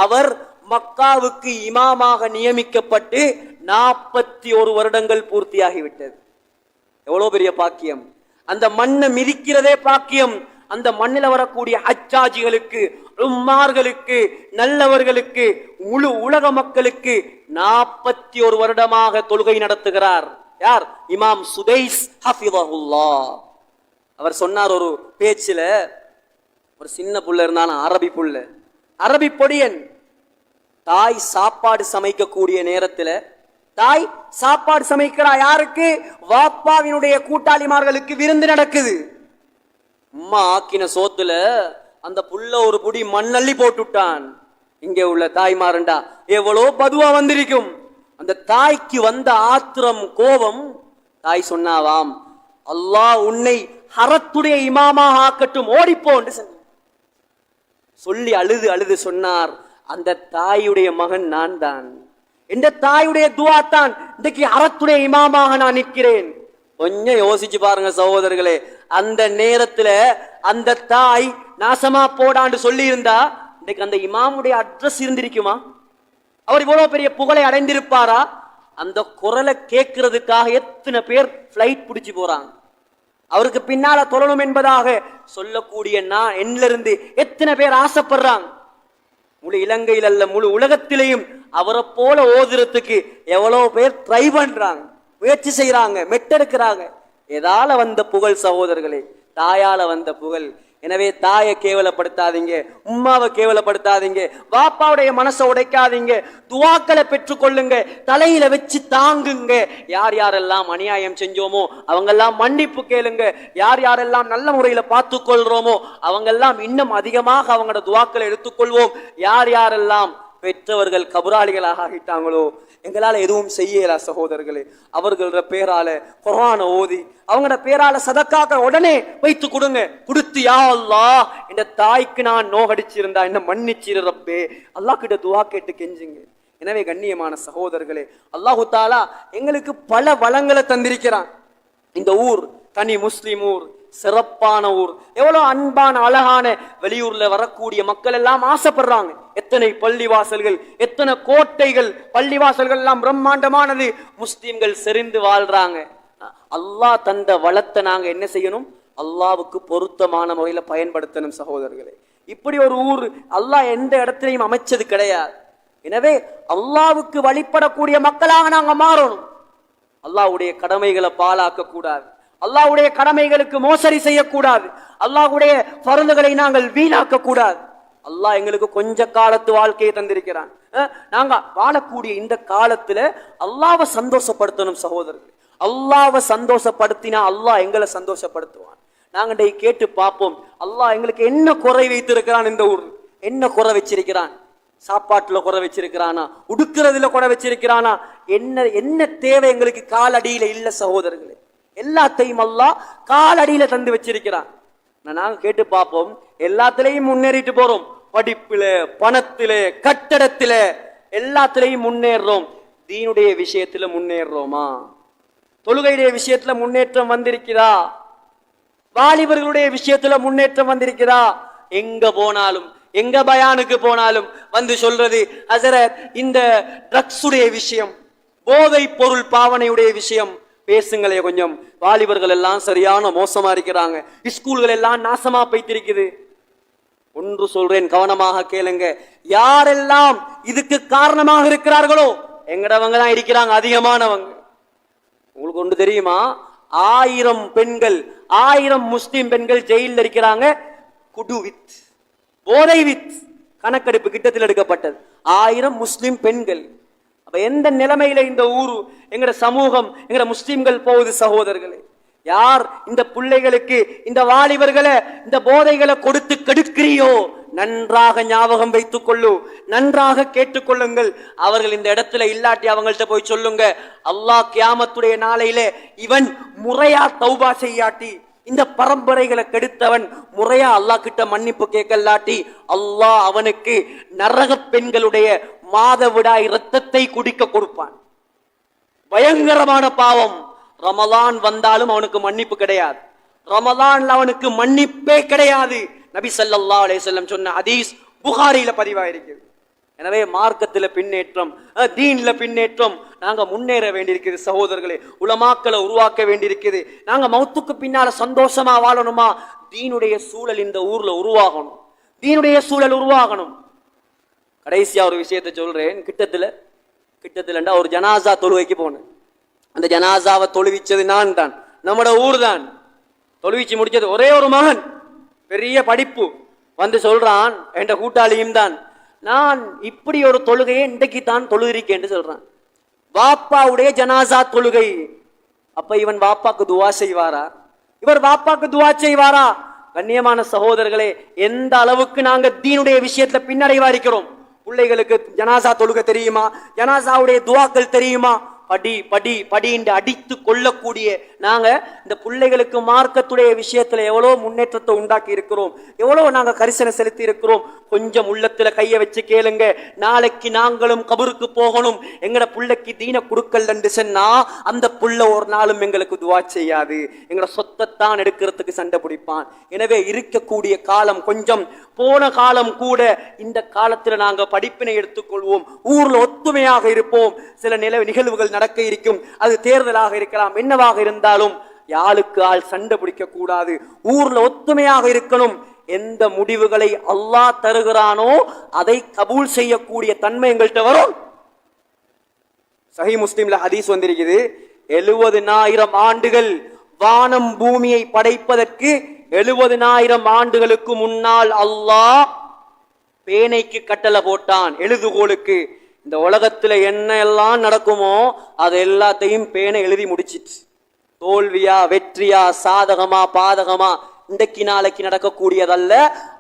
அவர் மக்காவுக்கு இமாமாக நியமிக்கப்பட்டு 41 வருடங்கள் பூர்த்தியாகிவிட்டது. எவ்வளவு பெரிய பாக்கியம்! அந்த மண்ணை மிதிக்கிறதே பாக்கியம். அந்த மண்ணில் வரக்கூடிய ஹஜ்ஜாஜிகளுக்கு, உம்மார்களுக்கு, நல்லவர்களுக்கு, முழு உலக மக்களுக்கு 41 வருடமாக தொழுகை நடத்துகிறார். யார்? இமாம் சுதைஸ் ஹஃபிதஹுல்லாஹ். அவர் சொன்னார் ஒரு பேச்சில், ஒரு சின்ன புள்ள இருந்தான, அரபி புள்ள, அரபி பொடியன். தாய் சாப்பாடு சமைக்கக்கூடிய நேரத்தில், தாய் சாப்பாடு சமைக்கிறா யாருக்கு? வாப்பாவினுடைய கூட்டாளிமார்களுக்கு விருந்து நடக்குது. அம்மா ஆக்கின சோத்துல அந்த புள்ள ஒரு புடி மண்ணள்ளி போட்டுட்டான். இங்கே உள்ள தாய்மாரண்டா எவ்வளோ பதுவா வந்திருக்கும். அந்த தாய்க்கு வந்த ஆத்திரம், கோபம். தாய் சொன்னாவாம், அல்லாஹ் உன்னை ஹரத்துடைய இமாமாக ஆக்கட்டும், ஓடிப்போன்னு சொல்லி அழுது அழுது சொன்னார், அந்த தாயுடைய மகன் நான் தான். இந்த தாயுடைய துவா தான் இன்றைக்கு அறத்துடைய இமாமாக நான் நிற்கிறேன். கொஞ்சம் யோசிச்சு பாருங்க சகோதரர்களே, அந்த நேரத்துல அந்த தாய் நாசமா போடான்னு சொல்லி இருந்தா இன்றைக்கு அந்த இமாமுடைய அட்ரஸ் இருந்திருக்குமா? அவர் இவ்வளவு பெரிய புகழை அடைந்திருப்பாரா? அந்த குரலை கேட்கறதுக்காக எத்தனை பேர் பிளைட் பிடிச்சு போறாங்க. அவருக்கு பின்னால தொழணும் என்பதாக சொல்லக்கூடிய நான் என்னிலிருந்து எத்தனை பேர் ஆசைப்படுறாங்க. முழு இலங்கையில் அல்ல, முழு உலகத்திலையும் அவரை போல ஓதுறதுக்கு எவ்வளவு பேர் ட்ரை பண்றாங்க, முயற்சி செய்யறாங்க, மெட்டெடுக்கிறாங்க. எதால வந்த புகழ் சகோதரர்களே? தாயால வந்த புகழ். எனவே தாயை கேவலப்படுத்தாதீங்க, உம்மாவை கேவலப்படுத்தாதீங்க, வாப்பாவுடைய மனசை உடைக்காதீங்க. துவாக்களை பெற்றுக்கொள்ளுங்க, தலையில வச்சு தாங்குங்க. யார் யாரெல்லாம் அநியாயம் செஞ்சோமோ அவங்கெல்லாம் மன்னிப்பு கேளுங்க. யார் யாரெல்லாம் நல்ல முறையில பார்த்து கொள்றோமோ அவங்கெல்லாம் இன்னும் அதிகமாக அவங்களோட துவாக்களை எடுத்துக்கொள்வோம். யார் யாரெல்லாம் பெற்றவர்கள் கபராளிகளாக ஆகிட்டாங்களோ எங்களால எதுவும் செய்யல சகோதரர்களே. அவர்களோட பேரால குர்ஆனை ஓதி அவங்களோட பேரால சதக்காக உடனே வைத்து கொடுங்க. கொடுத்து, யா அல்லாஹ், இந்த தாய்க்கு நான் நோகடிச்சிருந்தா என்ன மன்னிச்சிரு ரப்பே, அல்லாஹ் கிட்ட துவா கேட்டு கெஞ்சுங்க. எனவே கண்ணியமான சகோதரர்களே, அல்லாஹு தாலா எங்களுக்கு பல வளங்களை தந்திருக்கிறான். இந்த ஊர் தனி முஸ்லிம் ஊர், சிறப்பான ஊர், எவ்வளவு அன்பான அழகான, வெளியூர்ல வரக்கூடிய மக்கள் எல்லாம் ஆசைப்படுறாங்க. எத்தனை பள்ளிவாசல்கள், எத்தனை கோட்டைகள், பள்ளிவாசல்கள் எல்லாம் பிரம்மாண்டமானது. முஸ்லிம்கள் செறிந்து வாழ்றாங்க. அல்லாஹ் தந்த வளத்தை நாங்க என்ன செய்யணும்? அல்லாவுக்கு பொருத்தமான முறையில பயன்படுத்தணும் சகோதரர்களே. இப்படி ஒரு ஊர் அல்லாஹ் எந்த இடத்திலையும் அமைச்சது கிடையாது. எனவே அல்லாவுக்கு வழிபடக்கூடிய மக்களாக நாங்க மாறணும். அல்லாஹ்வுடைய கடமைகளை பாழாக்க கூடாது, அல்லாஹ்வுடைய கடமைகளுக்கு மோசடி செய்யக்கூடாது, அல்லாஹ்வுடைய ஃபர்துகளை நாங்கள் வீணாக்க கூடாது. அல்லாஹ் எங்களுக்கு கொஞ்ச காலத்து வாழ்க்கையை தந்திருக்கிறான். நாங்க வாழக்கூடிய இந்த காலத்துல அல்லாஹ்வை சந்தோஷப்படுத்தணும் சகோதரர்கள். அல்லாஹ்வை சந்தோஷப்படுத்தினா அல்லாஹ் எங்களை சந்தோஷப்படுத்துவான். நாங்க கேட்டு பார்ப்போம், அல்லாஹ் எங்களுக்கு என்ன குறை வைத்திருக்கிறான், இந்த ஊர் என்ன குறை வச்சிருக்கிறான்? சாப்பாட்டுல குறை வச்சிருக்கிறானா? உடுக்கிறதுல குறை வச்சிருக்கிறானா? என்ன என்ன தேவை எங்களுக்கு காலடியில இல்ல சகோதரர்களே. எல்லாத்தையும் அல்லாஹ் காலடியில தந்து வச்சிருக்கிறான். நாங்க கேட்டு பார்ப்போம், எல்லாத்திலையும் முன்னேறிட்டு போறோம். படிப்புல, பணத்தில, கட்டடத்தில, எல்லாத்திலையும் முன்னேறோம். தீனுடைய விஷயத்துல முன்னேறோமா? தொழுகையுடைய விஷயத்துல முன்னேற்றம் வந்திருக்கிறதா? வாலிபர்களுடைய விஷயத்துல முன்னேற்றம் வந்திருக்கிறதா? எங்க போனாலும், எங்க பயானுக்கு போனாலும் வந்து சொல்றது, ஹஸரத் இந்த ட்ரக்ஸ் உடைய விஷயம், போதை பொருள் பாவனையுடைய விஷயம் பேசுங்களே கொஞ்சம். வாலிபர்கள் எல்லாம் சரியான மோசமா இருக்கிறாங்க, ஸ்கூல்கள் எல்லாம் நாசமா போய்த்திருக்குது. ஒன்று சொல்றேன், கவனமாக கேளுங்க. யாரெல்லாம் இதுக்கு காரணமாக இருக்கிறார்களோ எங்கடவங்க தான் இருக்கிறாங்க அதிகமானவங்க. உங்களுக்கு ஒன்று தெரியுமா? 1000 பெண்கள், 1000 முஸ்லிம் பெண்கள் ஜெயிலில் இருக்கிறாங்க. குடு வித், போதை வித், கணக்கெடுப்பு கிட்டத்தில் எடுக்கப்பட்டது. 1000 முஸ்லிம் பெண்கள். அப்ப எந்த நிலைமையில இந்த ஊரு, எங்கட சமூகம், எங்கட முஸ்லிம்கள் போகுது சகோதரர்களே? யார் இந்த பிள்ளைகளுக்கு, இந்த வாலிபர்களை இந்த போதைகளை கொடுத்து கெடுக்கிறியோ நன்றாக ஞாபகம் வைத்துக் கொள்ளு, நன்றாக கேட்டுக்கொள்ளுங்கள். அவர்கள் இந்த இடத்துல இல்லாட்டி அவங்கள்ட்ட போய் சொல்லுங்க, அல்லாஹ் கியாமத்துடைய நாளையிலே இவன் முறையா தௌபா செய்யாட்டி, இந்த பரம்பரைகளை கெடுத்தவன் முறையா அல்லாஹ் கிட்ட மன்னிப்பு கேட்கலாட்டி, அல்லாஹ் அவனுக்கு நரக பெண்களுடைய மாதவிடாய் இரத்தத்தை குடிக்க கொடுப்பான். பயங்கரமான பாவம். ரமலான் வந்தாலும் அவனுக்கு மன்னிப்பு கிடையாது. ரமலான்ல அவனுக்கு மன்னிப்பே கிடையாது. நபி ஸல்லல்லாஹு அலைஹி வஸல்லம் சொன்ன ஹதீஸ் புகாரியில பதிவாயிருக்கிறது. எனவே மார்க்கத்துல பின்னேற்றம், தீன்ல பின்னேற்றம், நாங்க முன்னேற வேண்டியிருக்குது சகோதரர்களே. உலமாக்களை உருவாக்க வேண்டியிருக்குது. நாங்க மௌத்துக்கு பின்னால சந்தோஷமா வாழணுமா, தீனுடைய சூழல் இந்த ஊர்ல உருவாகணும், தீனுடைய சூழல் உருவாகணும். கடைசியா ஒரு விஷயத்தை சொல்றேன். கிட்டத்துல ஒரு ஜனாசா தொழுவைக்கு போனேன். அந்த ஜனாசாவை தொழுவிச்சது நான் தான், நம்மட ஊர் தான். தொழுவிச்சு முடிச்சது ஒரே ஒரு மகன், பெரிய படிப்பு. வந்து சொல்றான், என்ற கூட்டாளியும் தான், நான் இப்படி ஒரு தொழுகையை இன்றைக்கு தான் தொழுகிறேன் சொல்றான். வாப்பாவுடைய ஜனாசா தொழுகை. அப்ப இவன் வாப்பாக்கு துவா செய்வாரா? இவர் வாப்பாக்கு துவா செய்வாரா? கண்ணியமான சகோதரர்களே, எந்த அளவுக்கு நாங்க தீனுடைய விஷயத்துல பின்னடைவா இருக்கிறோம். பிள்ளைகளுக்கு ஜனாசா தொழுகை தெரியுமா? ஜனாசாவுடைய துவாக்கள் தெரியுமா? படி படி படி என்று அடித்து கொள்ளக்கூடிய நாங்க இந்த பிள்ளைகளுக்கு மார்க்கத்துடைய விஷயத்துல எவ்வளவு முன்னேற்றத்தை உண்டாக்கி இருக்கிறோம், எவ்வளவு நாங்க கரிசனை செலுத்தி இருக்கிறோம். கொஞ்சம் உள்ளத்துல கைய வச்சு கேளுங்க. நாளைக்கு நாங்களும் கபருக்கு போகணும், எங்கட புள்ளைக்கு தீன குடுக்கல் என்று சொன்னா அந்த புள்ள ஒரு நாளும் எங்களுக்கு துவா செய்யாது, எங்கட சொத்தைத்தான் எடுக்கிறதுக்கு சண்டை பிடிப்பான். எனவே இருக்கக்கூடிய காலம் கொஞ்சம், போன காலம் கூட. இந்த காலத்துல நாங்க படிப்பினை எடுத்துக்கொள்வோம், ஊர்ல ஒத்துமையாக இருப்போம். சில நிகழ்வுகள் நடக்க இருக்கும், அது தேர்தலாக இருக்கலாம், என்னவாக இருந்தாலும் யாளுக்கு ஆள் சண்டை பிடிக்க கூடாது, ஊர்ல ஒத்துமையாக இருக்கணும். எந்த முடிவுகளை அல்லாஹ் தருகிறானோ அதை கபூல் செய்யக்கூடிய தன்மை எங்கள்கிட்ட வரும். சஹீஹ் முஸ்லிம்ல ஹதீஸ் வந்திருக்குது, 70,000 ஆண்டுகள் வானம் பூமியை படைப்பதற்கு 70,000 ஆண்டுகளுக்கு முன்னால் அல்லாஹ் பேனைக்கு கட்டளை போட்டான், எழுதுகோளுக்கு. இந்த உலகத்துல என்ன எல்லாம் நடக்குமோ அது எல்லாத்தையும் பேனை எழுதி முடிச்சிட்டு, தோல்வியா வெற்றியா சாதகமா பாதகமா இன்றைக்கு நாளைக்கு நடக்கக்கூடியதல்ல,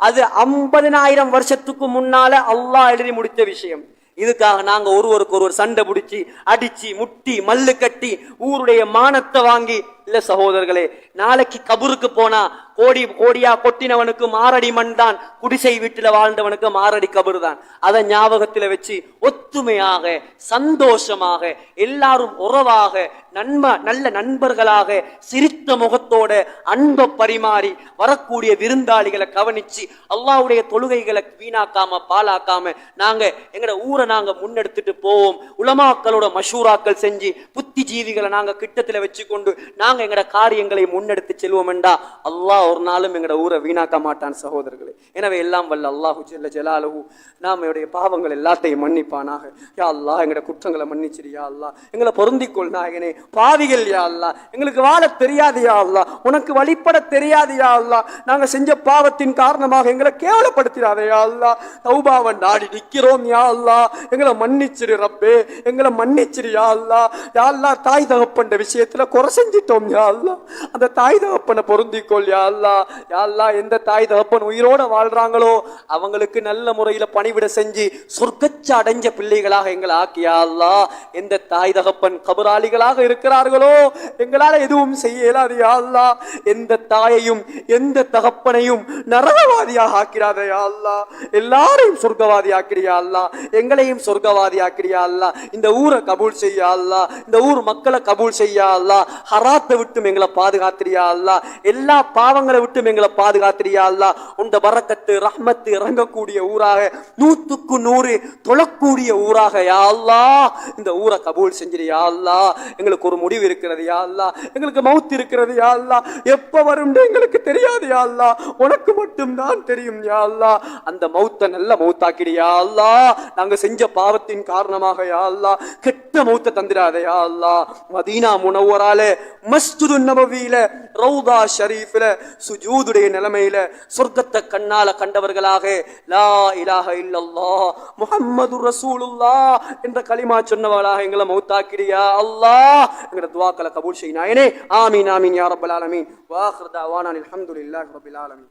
அது 50,000 வருஷத்துக்கு முன்னால அல்லாஹ் எழுதி முடித்த விஷயம். இதுக்காக நாங்க ஒருவருக்கு ஒருவர் சண்டை பிடிச்சி அடிச்சு முட்டி மல்லு கட்டி ஊருடைய மானத்தை வாங்கி இல்ல சகோதரர்களே. நாளைக்கு கபருக்கு போனா கோடி கோடியா கொட்டினவனுக்கு மாரடி மண் தான், குடிசை வீட்டுல வாழ்ந்தவனுக்கு மாரடி கபரு தான். அதை ஞாபகத்துல வச்சு ஒத்துமையாக சந்தோஷமாக எல்லாரும் உறவாக நல்ல நண்பர்களாக சிரித்த முகத்தோட அன்பை பரிமாறி வரக்கூடிய விருந்தாளிகளை கவனிச்சு அல்லாஹ்வுடைய தொழுகைகளை வீணாக்காம பாலாக்காம நாங்க எங்கட ஊரை நாங்க முன்னெடுத்துட்டு போவோம். உலமாக்களோட மஷூராக்கள் செஞ்சு புத்திஜீவிகளை நாங்க கிட்டத்துல வச்சு கொண்டு நாங்க எங்கட காரியங்களை முன்னெடுத்து செல்வோம் என்றா அல்லாஹ் ஒரு நாளும் எங்கட ஊரை வீணாக்க மாட்டான் சகோதரர்களே. எனவே எல்லாம் வல்ல அல்லாஹு ஜல்ல ஜலாலுஹு நம்முடைய பாவங்கள் எல்லாத்தையும் மன்னிப்பானாக. யா அல்லாஹ் எங்கட குற்றங்களை மன்னிச்சிரு யா அல்லாஹ், எங்களை பொருந்திக்கொள் நாயகனே. பாவிகள் யா அல்லாஹ், எங்களுக்கு வாழ தெரியாது யா அல்லாஹ், உனக்கு வழிபட தெரியாது யா அல்லாஹ், நாங்க செஞ்ச பாவத்தின் காரணமாக எங்களை கேவலப்படுத்திடாதே யா அல்லாஹ். தௌபாவை நாடி நிக்கிறோம் யா அல்லாஹ், எங்களை மன்னிச்சிரு ரப்பே, எங்களை மன்னிச்சிரு யா அல்லாஹ். யா அல்லாஹ், தாய் தகப்பன் விஷயத்துல குறை செஞ்சிட்டோம் யா அல்லாஹ், அந்த தாய் தகப்பனை பொருந்திக்கொள் யா அல்லாஹ். யா அல்லாஹ், எந்த தாய் தகப்பன் உயிரோட வாழ்றாங்களோ அவங்களுக்கு நல்ல முறையில பணிவிட செஞ்சு சொர்க்கச்ச அடைஞ்ச பிள்ளைகளாக எங்களை ஆக்கியா அல்லாஹ். எந்த தாய் தகப்பன் கபராளிகளாக இருக்கிறார்களோ எங்களால எதுவும் செய்ய இயலாது யா அல்லாஹ். எந்த தாயையும் எந்த தகப்பனையும் நரகவாதியாக ஆக்கிறாதே யா அல்லாஹ். எல்லாரையும் சொர்க்கவாதி ஆக்கிறியா அல்லாஹ், எங்களையும் சொர்க்கவாதி ஆக்கிறியா அல்லாஹ். இந்த ஊரை கபூல் செய்யா அல்லாஹ், இந்த ஊர் மக்களை கபூல் செய்யா அல்லாஹ். ஹராத்தை விட்டும் எங்களை பாதுகாத்திரியா அல்லாஹ், எல்லா பாவங்களை விட்டும் எங்களை பாதுகாத்திரியா அல்லாஹ். உண்ட பரக்கத்து ரஹ்மத்து இறங்கக்கூடிய ஊராக 100க்கு 100 தொழக்கூடிய ஊராக யா அல்லாஹ் இந்த ஊரை கபூல் செஞ்சிரியா அல்லாஹ். எங்களுக்கு ஒரு முடிவு இருக்கிறது யா அல்லாஹ், எங்களுக்கு மௌத் இருக்கிறது யா அல்லாஹ், எப்ப வரும் எங்களுக்கு தெரியாது யா அல்லாஹ், உனக்கு மட்டும் தான் தெரியும் யா அல்லாஹ். அந்த மௌத்தை நல்ல மௌத்தாக்கிறியா அல்லாஹ். நாங்க செஞ்ச பாவத்தின் காரணமாக யா அல்லாஹ் கெட்ட மௌத்தை தந்திராதே யா அல்லாஹ். மதீனா முனவ்வரால மஸ்ஜிது நபவியில ரௌதா ஷரீஃப்ல சுஜூதுடைய நிலைமையில சொர்க்கத்தை கண்ணால கண்டவர்களாக லா இலாஹ இல்லல்லாஹ் முஹம்மதுர் ரசூலுல்லாஹ் என்ற கலிமா சொன்னவர்களாக எங்களை மௌத்தாக்கிறியா அல்லாஹ். எங்கட துஆக்களை கபூல் செய் நாயனே. ஆமீன் ஆமீன் யா ரப்பல் ஆலமீன். வ ஆகிரு தஅவானா அல்ஹம்துலில்லாஹி ரப்பில் ஆலமீன்.